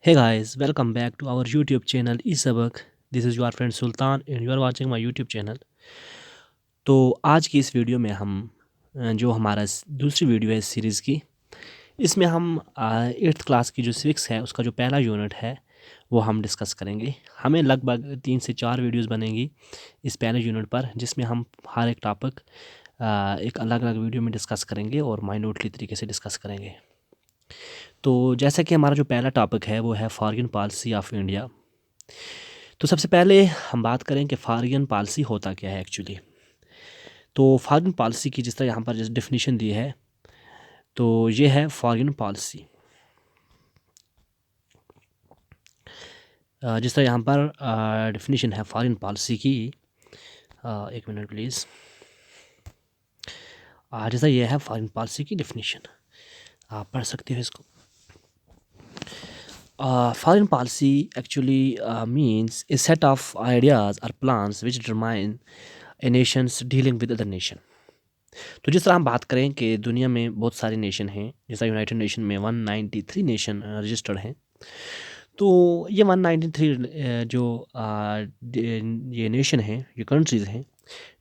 Hey guys, welcome back to our YouTube channel eSabak. This is your friend Sultan and you are watching my YouTube channel. तो आज की इस video में हम जो हमारा दूसरी वीडियो है इस सीरीज़ की, इसमें हम 8th क्लास की जो सिविक्स है उसका जो पहला यूनिट है वो हम डिस्कस करेंगे। हमें लगभग 3 से 4 वीडियोस बनेंगी इस पहले यूनिट पर, जिसमें हम हर एक टॉपिक एक अलग अलग वीडियो में डिस्कस करेंगे और माइन्यूटली तरीके से डिस्कस करेंगे। तो जैसा कि हमारा जो पहला टॉपिक है वो है फॉरेन पॉलिसी ऑफ इंडिया। तो सबसे पहले हम बात करें कि फॉरेन पॉलिसी होता क्या है एक्चुअली। तो फॉरेन पॉलिसी की जिस तरह यहाँ पर जिस डेफिनेशन दी है, तो ये है फॉरेन पॉलिसी। जिस तरह यहाँ पर डेफिनेशन है फॉरेन पॉलिसी की, एक मिनट प्लीज़। जैसा ये है फॉरेन पॉलिसी की डेफिनेशन, आप पढ़ सकते हो इसको। Foreign policy actually means a set of ideas or plans which determine a nation's dealing with other nation. तो जिस तरह हम बात करें कि दुनिया में बहुत सारे नेशन हैं, जैसा यूनाइटेड नेशन में 193 नेशन रजिस्टर्ड हैं। तो ये 193 जो ये नेशन हैं, ये कंट्रीज़ हैं,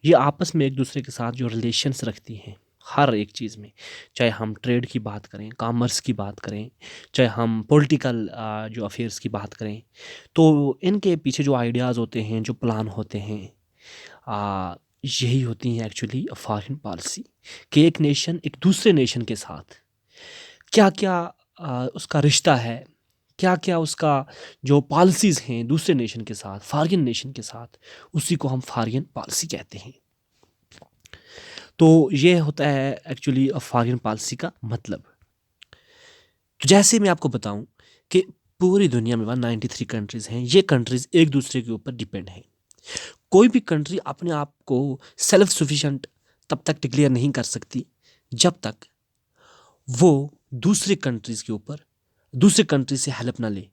ये आपस में एक दूसरे के साथ जो रिलेशंस रखती हैं हर एक चीज़ में, चाहे हम ट्रेड की बात करें, कॉमर्स की बात करें, चाहे हम पॉलिटिकल जो अफेयर्स की बात करें, तो इनके पीछे जो आइडियाज़ होते हैं, जो प्लान होते हैं, यही होती हैं एक्चुअली फॉरेन पॉलिसी। कि एक नेशन एक दूसरे नेशन के साथ क्या क्या उसका रिश्ता है, क्या क्या उसका जो पॉलिसीज़ हैं दूसरे नेशन के साथ, फॉरेन नेशन के साथ, उसी को हम फॉरेन पॉलिसी कहते हैं। तो ये होता है एक्चुअली फॉरेन पॉलिसी का मतलब। तो जैसे मैं आपको बताऊं कि पूरी दुनिया में 193 कंट्रीज़ हैं, ये कंट्रीज़ एक दूसरे के ऊपर डिपेंड हैं। कोई भी कंट्री अपने आप को सेल्फ सफिशिएंट तब तक डिक्लेयर नहीं कर सकती जब तक वो दूसरे कंट्रीज़ के ऊपर दूसरे कंट्री से हेल्प ना ले,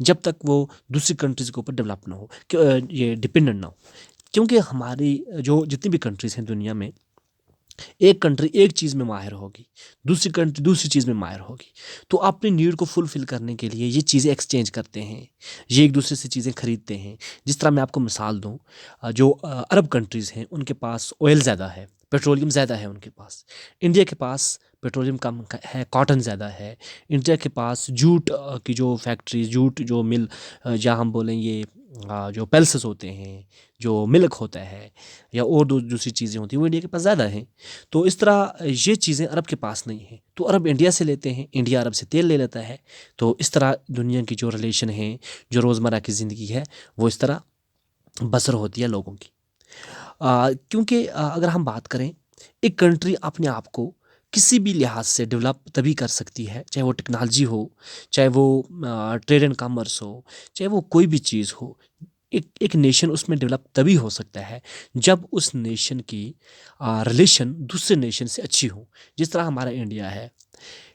जब तक वो दूसरी कंट्रीज़ के ऊपर डेवलप ना हो, ये डिपेंडेंट ना हो। क्योंकि हमारी जो जितनी भी कंट्रीज़ हैं दुनिया में, एक कंट्री एक चीज़ में माहिर होगी, दूसरी कंट्री दूसरी चीज़ में माहिर होगी, तो अपनी नीड को फुलफ़िल करने के लिए ये चीज़ें एक्सचेंज करते हैं, ये एक दूसरे से चीज़ें खरीदते हैं। जिस तरह मैं आपको मिसाल दूँ, जो अरब कंट्रीज़ हैं उनके पास ऑयल ज़्यादा है, पेट्रोलियम ज़्यादा है उनके पास। इंडिया के पास पेट्रोलियम कम है, कॉटन ज़्यादा है। इंडिया के पास जूट की जो फैक्ट्री, जूट जो मिल, या हम बोलें ये जो पल्सेस होते हैं, जो मिल्क होता है, या और दूसरी चीज़ें होती हैं, वो इंडिया के पास ज़्यादा हैं। तो इस तरह ये चीज़ें अरब के पास नहीं हैं, तो अरब इंडिया से लेते हैं, इंडिया अरब से तेल ले लेता है। तो इस तरह दुनिया की जो रिलेशन है, जो रोज़मर्रा की ज़िंदगी है, वो इस तरह बसर होती है लोगों की। क्योंकि अगर हम बात करें, एक कंट्री अपने आप को किसी भी लिहाज से डेवलप तभी कर सकती है, चाहे वो टेक्नोलॉजी हो, चाहे वो ट्रेड एंड कॉमर्स हो, चाहे वो कोई भी चीज़ हो। एक नेशन उसमें डेवलप तभी हो सकता है जब उस नेशन की रिलेशन दूसरे नेशन से अच्छी हो। जिस तरह हमारा इंडिया है,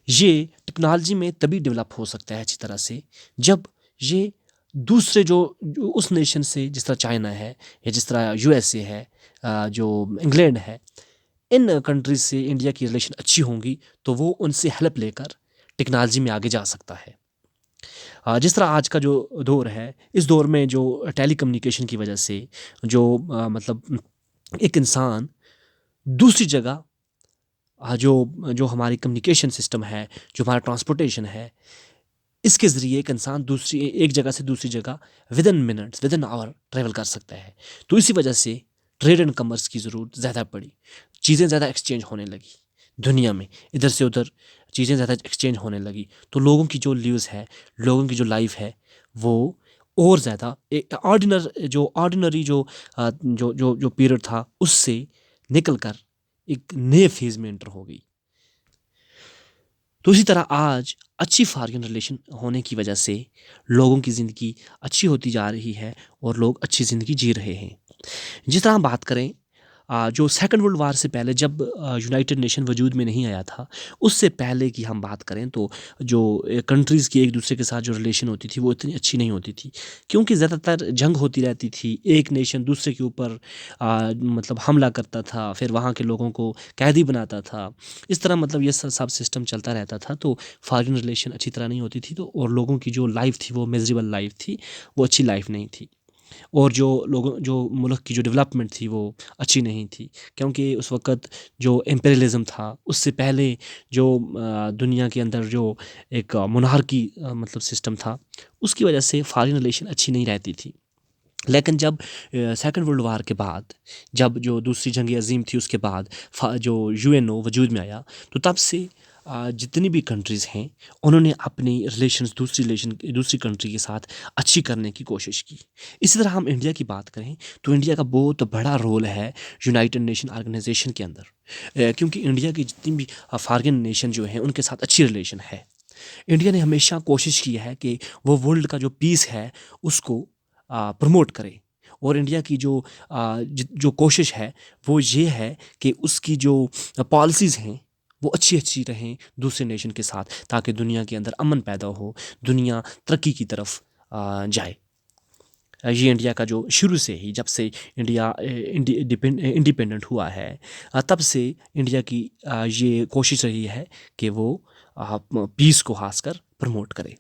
ये टेक्नोलॉजी में तभी डेवलप हो सकता है अच्छी तरह से जब ये दूसरे जो उस नेशन से, जिस तरह चाइना है या जिस तरह यूएसए है, जो इंग्लैंड है, इन कंट्रीज से इंडिया की रिलेशन अच्छी होंगी तो वो उनसे हेल्प लेकर टेक्नोलॉजी में आगे जा सकता है। जिस तरह आज का जो दौर है, इस दौर में जो टेलीकम्युनिकेशन की वजह से जो मतलब एक इंसान दूसरी जगह, जो जो हमारी कम्युनिकेशन सिस्टम है, जो हमारा ट्रांसपोर्टेशन है, इसके ज़रिए एक इंसान दूसरी एक जगह से दूसरी जगह within minutes, within hour travel कर सकता है। तो इसी वजह से ट्रेड एंड कॉमर्स की ज़रूरत ज़्यादा पड़ी, चीज़ें ज़्यादा एक्सचेंज होने लगी दुनिया में, इधर से उधर चीज़ें ज़्यादा एक्सचेंज होने लगी। तो लोगों की जो ल्यूज़ है, लोगों की जो लाइफ है, वो और ज़्यादा ऑर्डिनरी जो पीरियड था उससे निकल कर एक नए फेज़ में एंटर हो गई। तो इसी तरह आज अच्छी फॉरेन रिलेशन होने की वजह से लोगों की ज़िंदगी अच्छी होती जा रही है और लोग अच्छी ज़िंदगी जी रहे हैं। जिस तरह हम बात करें, जो सेकंड वर्ल्ड वार से पहले जब यूनाइटेड नेशन वजूद में नहीं आया था, उससे पहले की हम बात करें तो जो कंट्रीज़ की एक दूसरे के साथ जो रिलेशन होती थी वो इतनी अच्छी नहीं होती थी, क्योंकि ज़्यादातर जंग होती रहती थी। एक नेशन दूसरे के ऊपर मतलब हमला करता था, फिर वहाँ के लोगों को कैदी बनाता था। इस तरह मतलब ये सब सिस्टम चलता रहता था, तो फॉरेन रिलेशन अच्छी तरह नहीं होती थी, तो और लोगों की जो लाइफ थी वो मिजरेबल लाइफ थी, वो अच्छी लाइफ नहीं थी। और जो मुल्क की जो डेवलपमेंट थी वो अच्छी नहीं थी, क्योंकि उस वक़्त जो इम्पीरियलिज़्म था, उससे पहले जो दुनिया के अंदर जो एक मोनार्की मतलब सिस्टम था, उसकी वजह से फॉरेन रिलेशन अच्छी नहीं रहती थी। लेकिन जब सेकंड वर्ल्ड वार के बाद, जब जो दूसरी जंग अज़ीम थी उसके बाद जो यूएनओ वजूद में आया, तो तब से जितनी भी कंट्रीज़ हैं उन्होंने अपनी दूसरी कंट्री के साथ अच्छी करने की कोशिश की। इसी तरह हम इंडिया की बात करें तो इंडिया का बहुत बड़ा रोल है यूनाइटेड नेशन ऑर्गेनाइजेशन के अंदर, क्योंकि इंडिया की जितनी भी फॉरेन नेशन जो हैं उनके साथ अच्छी रिलेशन है। इंडिया ने हमेशा कोशिश की है कि वो वर्ल्ड का जो पीस है उसको प्रमोट करे, और इंडिया की जो कोशिश है वो ये है कि उसकी जो पॉलिसीज़ हैं वो अच्छी अच्छी रहें दूसरे नेशन के साथ, ताकि दुनिया के अंदर अमन पैदा हो, दुनिया तरक्की की तरफ जाए। ये इंडिया का जो शुरू से ही, जब से इंडिया इंडिपेंडेंट हुआ है, तब से इंडिया की ये कोशिश रही है कि वो पीस को खासकर प्रमोट करे।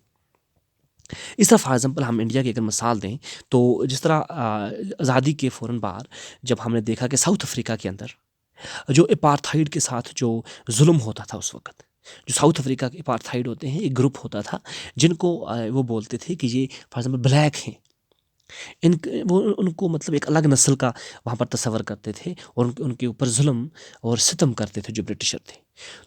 इस तरह फॉर एग्जांपल हम इंडिया की अगर मिसाल दें तो जिस तरह आज़ादी के फ़ौरन बाद जब हमने देखा कि साउथ अफ्रीका के अंदर जो अपार्थाइड के साथ जो जुल्म होता था उस वक़्त, जो साउथ अफ्रीका के अपार्थाइड होते हैं, एक ग्रुप होता था जिनको वो बोलते थे कि ये फॉर एग्जांपल ब्लैक हैं। वो उनको मतलब एक अलग नस्ल का वहाँ पर तस्वर करते थे, और उनके ऊपर जुल्म और सितम करते थे जो ब्रिटिशर थे।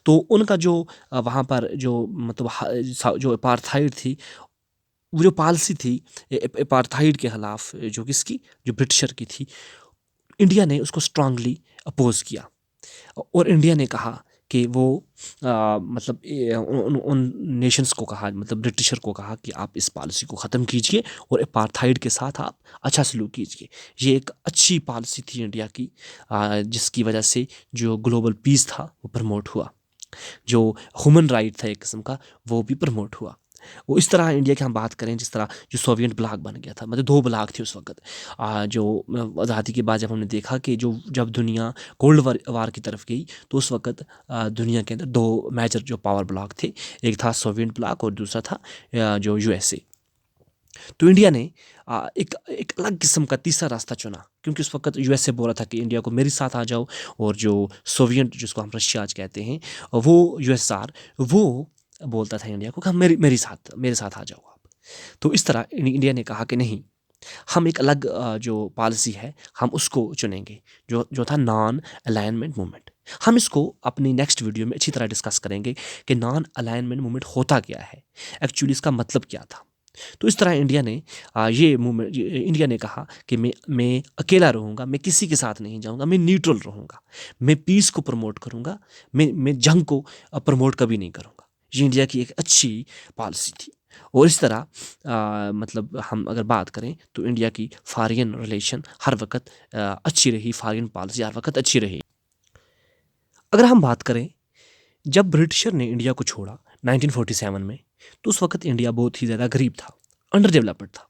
तो उनका जो वहाँ पर जो मतलब जो अपार्थाइड थी, वो जो पॉलिसी थी अपार्थाइड के ख़िलाफ़, जो किसकी, जो ब्रिटिशर की थी, इंडिया ने उसको स्ट्रांगली अपोज़ किया। और इंडिया ने कहा कि वो मतलब उन नेशंस को कहा, मतलब ब्रिटिशर को कहा कि आप इस पॉलिसी को ख़त्म कीजिए और अपार्थाइड के साथ आप अच्छा सलूक कीजिए। ये एक अच्छी पॉलिसी थी इंडिया की, जिसकी वजह से जो ग्लोबल पीस था वो प्रमोट हुआ, जो ह्यूमन राइट था एक किस्म का, वो भी प्रमोट हुआ। वो इस तरह इंडिया की हम बात करें, जिस तरह जो सोवियत ब्लॉक बन गया था, मतलब 2 ब्लॉक थे उस वक़्त। जो आज़ादी के बाद जब हमने देखा कि जब दुनिया कोल्ड वार की तरफ गई, तो उस वक़्त दुनिया के अंदर 2 मेजर जो पावर ब्लॉक थे, एक था सोवियत ब्लॉक और दूसरा था जो यूएसए। तो इंडिया ने एक एक अलग किस्म का तीसरा रास्ता चुना, क्योंकि उस वक़्त यूएसए बोल रहा था कि इंडिया को मेरे साथ आ जाओ, और जो सोवियत, जिसको हम रशिया आज कहते हैं, वो यूएसआर, वो बोलता था इंडिया को कि हम मेरे साथ आ जाओ आप। तो इस तरह इंडिया ने कहा कि नहीं, हम एक अलग जो पॉलिसी है हम उसको चुनेंगे, जो था नॉन अलाइनमेंट मूवमेंट। हम इसको अपनी नेक्स्ट वीडियो में अच्छी तरह डिस्कस करेंगे कि नॉन अलाइनमेंट मूवमेंट होता क्या है, एक्चुअली इसका मतलब क्या था। तो इस तरह इंडिया ने ये मूवमेंट, इंडिया ने कहा कि मैं अकेला रहूँगा, मैं किसी के साथ नहीं जाऊँगा, मैं न्यूट्रल रहूँगा, मैं पीस को प्रमोट करूँगा, मैं जंग को प्रमोट कभी नहीं करूँगा। ये इंडिया की एक अच्छी पॉलिसी थी। और इस तरह मतलब हम अगर बात करें तो इंडिया की फॉरेन रिलेशन हर वक्त अच्छी रही, फॉरेन पॉलिसी हर वक्त अच्छी रही। अगर हम बात करें, जब ब्रिटिशर ने इंडिया को छोड़ा 1947 में, तो उस वक़्त इंडिया बहुत ही ज़्यादा गरीब था, अंडर डेवलप्ड था।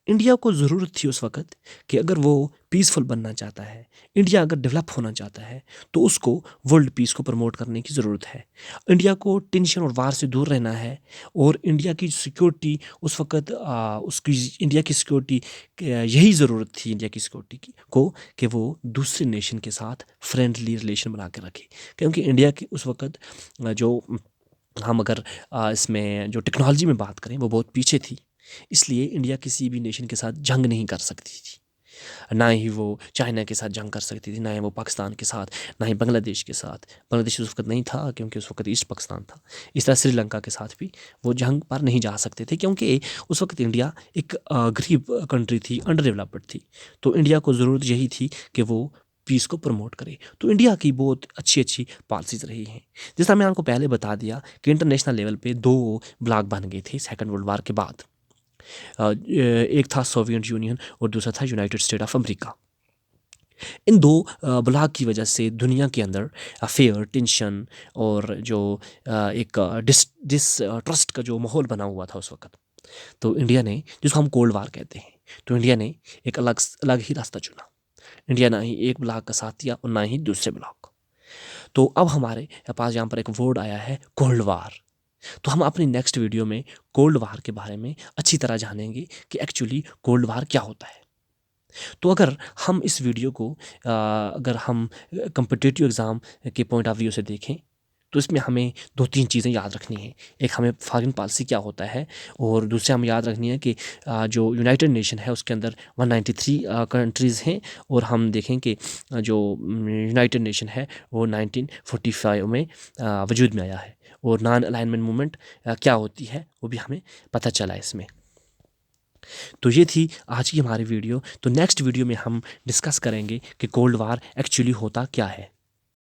इंडिया को ज़रूरत थी उस वक़्त कि अगर वो पीसफुल बनना चाहता है, इंडिया अगर डेवलप होना चाहता है, तो उसको वर्ल्ड पीस को प्रमोट करने की ज़रूरत है। इंडिया को टेंशन और वार से दूर रहना है, और इंडिया की सिक्योरिटी उस वक़्त उसकी इंडिया की सिक्योरिटी यही ज़रूरत थी इंडिया की सिक्योरिटी की को कि वो दूसरे नेशन के साथ फ्रेंडली रिलेशन बना के रखे। क्योंकि इंडिया की उस वक़्त जो हम अगर इसमें जो टेक्नोलॉजी में बात करें वो बहुत पीछे थी, इसलिए इंडिया किसी भी नेशन के साथ जंग नहीं कर सकती थी। ना ही वो चाइना के साथ जंग कर सकती थी, ना ही वो पाकिस्तान के साथ, ना ही बांग्लादेश के साथ। बांग्लादेश उस वक्त नहीं था, क्योंकि उस वक्त ईस्ट पाकिस्तान था। इस तरह श्रीलंका के साथ भी वो जंग पर नहीं जा सकते थे, क्योंकि उस वक्त इंडिया एक गरीब कंट्री थी, अंडर डेवलप्ड थी। तो इंडिया को ज़रूरत यही थी कि वो पीस को प्रमोट करे। तो इंडिया की बहुत अच्छी अच्छी पॉलिसीज़ रही हैं। जिस तरह मैंने आपको पहले बता दिया कि इंटरनेशनल लेवल पे 2 ब्लॉक बन गए थे सेकंड वर्ल्ड वार के बाद। एक था सोवियत यूनियन और दूसरा था यूनाइटेड स्टेट ऑफ अमेरिका। इन दो ब्लॉक की वजह से दुनिया के अंदर फेयर टेंशन और जो एक डिस ट्रस्ट का जो माहौल बना हुआ था उस वक्त, तो इंडिया ने, जिसको हम कोल्ड वार कहते हैं, तो इंडिया ने एक अलग अलग ही रास्ता चुना। इंडिया ना ही एक ब्लॉक का साथ दिया और ना ही दूसरे ब्लॉक। तो अब हमारे पास यहाँ पर एक वर्ड आया है कोल्ड वार। तो हम अपनी नेक्स्ट वीडियो में कोल्ड वार के बारे में अच्छी तरह जानेंगे कि एक्चुअली कोल्ड वार क्या होता है। तो अगर हम इस वीडियो को अगर हम कम्पिटिटिव एग्ज़ाम के पॉइंट ऑफ व्यू से देखें, तो इसमें हमें 2-3 चीज़ें याद रखनी है। एक हमें फॉरेन पॉलिसी क्या होता है, और दूसरा हमें याद रखनी है कि जो यूनाइटेड नेशन है उसके अंदर 193 कंट्रीज़ हैं, और हम देखें कि जो यूनाइटेड नेशन है वो 1945 में वजूद में आया है, और नॉन अलाइनमेंट मूवमेंट क्या होती है वो भी हमें पता चला इसमें। तो ये थी आज की हमारी वीडियो। तो नेक्स्ट वीडियो में हम डिस्कस करेंगे कि कोल्ड वार एक्चुअली होता क्या है।